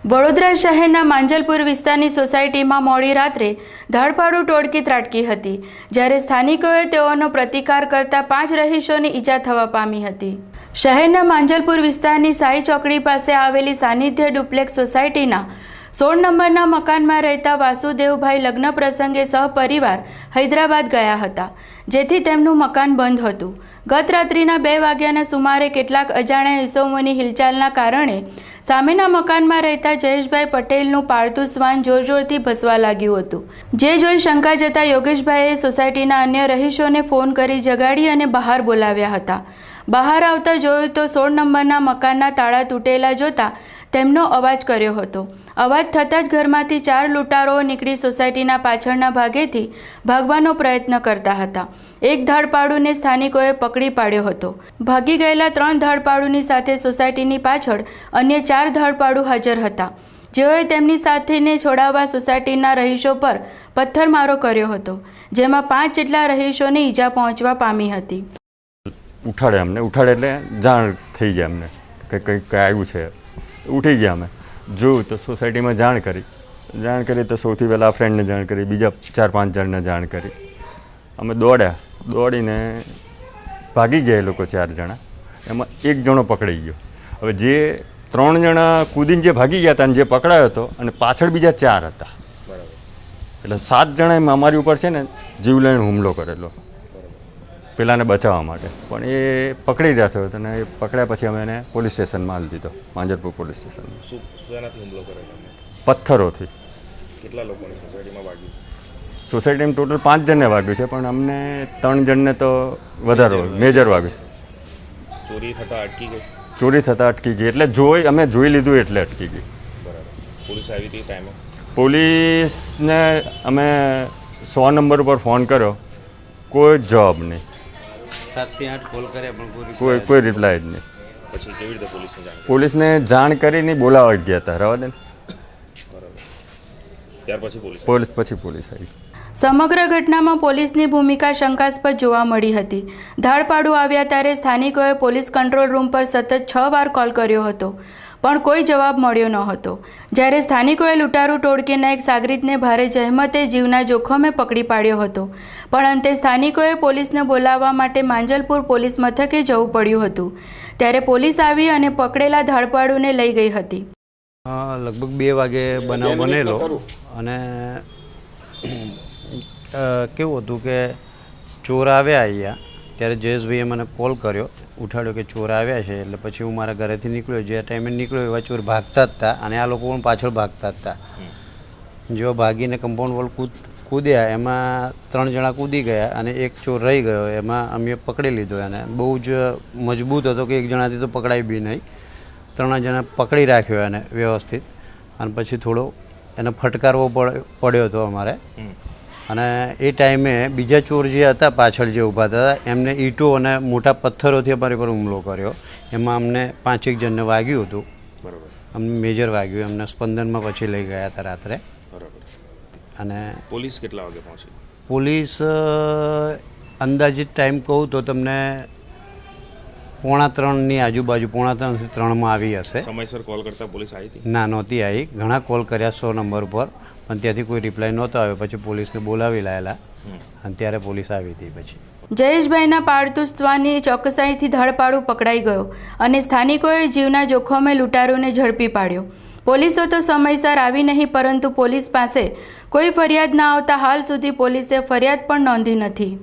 વડોદરા શહેરના માંજલપુર વિસ્તારની સોસાયટીમાં મોડી રાત્રે ધરપકડ ટોળકી ત્રાટકી હતી, જ્યારે સ્થાનિકોએ તેઓનો પ્રતિકાર કરતા 5 રહીશોની ઈજા થવા પામી હતી। શહેરના માંજલપુર વિસ્તારની સાઈ ચોકડી પાસે આવેલી સાનિધ્ય ડુપ્લેક્સ સોસાયટીના 16 નંબરના મકાનમાં રહેતા વાસુદેવભાઈ લગ્ન પ્રસંગે સહપરિવાર હૈદરાબાદ ગયા હતા, જેથી તેમનું મકાન બંધ હતું। ગત રાત્રિના 2 વાગ્યાના સુમારે કેટલાક અજાણ્યા ઇસમોની હિલચાલના કારણે સામેના મકાનમાં રહેતા જયેશભાઈ પટેલનું પાળતું શ્વાન જોરથી ભસવા લાગ્યું હતું, જે જોઈ શંકા જતા યોગેશભાઈએ સોસાયટીના અન્ય રહીશોને ફોન કરી જગાડી અને બહાર બોલાવ્યા હતા। બહાર આવતા જોયું તો 16 નંબરના મકાનના તાળા તૂટેલા જોતા તેમનો અવાજ કર્યો હતો। અવાજ થતાં જ ઘરમાંથી 4 લૂંટારોઓ નીકળી સોસાયટીના પાછળના ભાગેથી ભાગવાનો પ્રયત્ન કરતા હતા। એક ધાડપાડુને સ્થાનિકોએ પકડી પાડ્યો હતો। ભાગી ગયેલા 3 ધાડપાડુની સાથે સોસાયટીની પાછળ અન્ય 4 ધાડપાડુ હાજર હતા, જેઓએ તેમની સાથેને છોડાવવા સોસાયટીના રહીશો પર પથ્થરમારો કર્યો હતો, જેમાં 5 જેટલા રહીશોને ઈજા પહોંચવા પામી હતી। ઉઠાડે એટલે જાણ થઈ જાય અમને કે કંઈક આવ્યું છે। ઉઠી ગયા અમે જોયું તો સોસાયટીમાં જાણ કરી તો સૌથી પહેલાં ફ્રેન્ડને જાણ કરી, બીજા 4-5 જણને જાણ કરી। અમે દોડીને ભાગી ગયા એ લોકો 4 જણા, એમાં 1 જણો પકડાઈ ગયો। હવે જે 3 જણા કૂદીને જે ભાગી ગયા હતા અને જે પકડાયો હતો અને પાછળ બીજા 4 હતા, એટલે 7 જણાએ અમારી ઉપર છે ને જીવલેણ હુમલો કરેલો પેલાને બચાવવા માટે, પણ એ પકડી રહ્યા થયો હતો અને એ પકડ્યા પછી અમે એને પોલીસ સ્ટેશનમાં હાલી દીધો, માંજલપુર પોલીસ સ્ટેશનમાં। શેનાથી હુમલો કરેલો? પથ્થરોથી। કેટલા લોકોને સોસાયટીમાં વાગ્યું? સોસાયટીમાં ટોટલ 5 જણને વાગ્યું છે, પણ અમને 3 જણને તો વધારે મેજર વાગ્યું છે। ચોરી થતાં અટકી ગઈ? ચોરી થતાં અટકી ગઈ, એટલે અમે જોઈ લીધું એટલે અટકી ગઈ। બરાબર। પોલીસ આવી હતી ટાઈમે? પોલીસને અમે 100 નંબર ઉપર ફોન કર્યો, કોઈ જવાબ નહીં, 7 થી 8 કોલ કર્યા પણ કોઈ રિપ્લાય જ નહીં। પછી કેવી રીતે પોલીસને જાણ કરીને બોલાવા ગયા હતા, રહેવા દે ને। બરાબર। ત્યાર પછી પોલીસ આવી। સમગ્ર ઘટનામાં પોલીસની ભૂમિકા શંકાસ્પદ જોવા મળી હતી। ધાડપાડુ આવ્યા ત્યારે સ્થાનિકોએ પોલીસ કંટ્રોલ રૂમ પર સતત 6 વાર કોલ કર્યો હતો, પણ કોઈ જવાબ મળ્યો ન હતો, જ્યારે સ્થાનિકોએ લૂંટારૂ ટોળકીના એક સાગરીતને ભારે જહેમતે જીવના જોખમે પકડી પાડ્યો હતો, પણ અંતે સ્થાનિકોએ પોલીસને બોલાવવા માટે માંજલપુર પોલીસ મથકે જવું પડ્યું હતું, ત્યારે પોલીસ આવી અને પકડેલા ધાડપાડુને લઈ ગઈ હતી। લગભગ 2 વાગે બનાવ બનેલો અને કેવું હતું કે ચોર આવ્યા અહીંયા, ત્યારે જયેશભાઈએ મને કોલ કર્યો, ઉઠાડ્યો કે ચોર આવ્યા છે, એટલે પછી હું મારા ઘરેથી નીકળ્યો। જે ટાઈમે નીકળ્યો એવા ચોર ભાગતા જ હતા અને આ લોકો પણ પાછળ ભાગતા જ હતા। જેઓ ભાગીને કમ્પાઉન્ડ વોલ કૂદ્યા એમાં 3 જણા કૂદી ગયા અને એક ચોર રહી ગયો, એમાં અમે પકડી લીધો। એને બહુ જ મજબૂત હતો કે 1 જણાથી તો પકડાય બી નહીં, 3 જણા પકડી રાખ્યો એને વ્યવસ્થિત, અને પછી થોડો એને ફટકારવો પડ્યો હતો અમારે। અને એ ટાઈમે બીજા ચોર જે હતા પાછળ જે ઊભા હતા એમને ઈંટો અને મોટા પથ્થરોથી અમારી પર હુમલો કર્યો, એમાં અમને 5-1 જણને વાગ્યું હતું। બરાબર। અમને મેજર વાગ્યું, એમને સ્પંદનમાં પછી લઈ ગયા હતા રાત્રે। બરાબર। અને પોલીસ કેટલા વાગે પહોંચી? પોલીસ અંદાજિત ટાઈમ કહું તો તમને 2:45ની આજુબાજુ, 2:45 થી 3માં આવી હશે। સમયસર કોલ કરતા પોલીસ આવી હતી? ના, નહોતી આવી। ઘણા કોલ કર્યા 100 નંબર પર, પણ ત્યાંથી કોઈ રિપ્લાય નહોતો આવ્યો। પછી પોલીસને બોલાવી લાયેલા અને ત્યારે પોલીસ આવી હતી। પછી જયેશભાઈના પાળતું શ્વાનની ચોકસાઈથી ધરપાડુ પકડાઈ ગયો અને સ્થાનિકોએ જીવના જોખમે લૂંટારૂને ઝડપી પાડ્યો। પોલીસો તો સમયસર આવી નહીં, પરંતુ પોલીસ પાસે કોઈ ફરિયાદ ના આવતા હાલ સુધી પોલીસે ફરિયાદ પણ નોંધી નથી।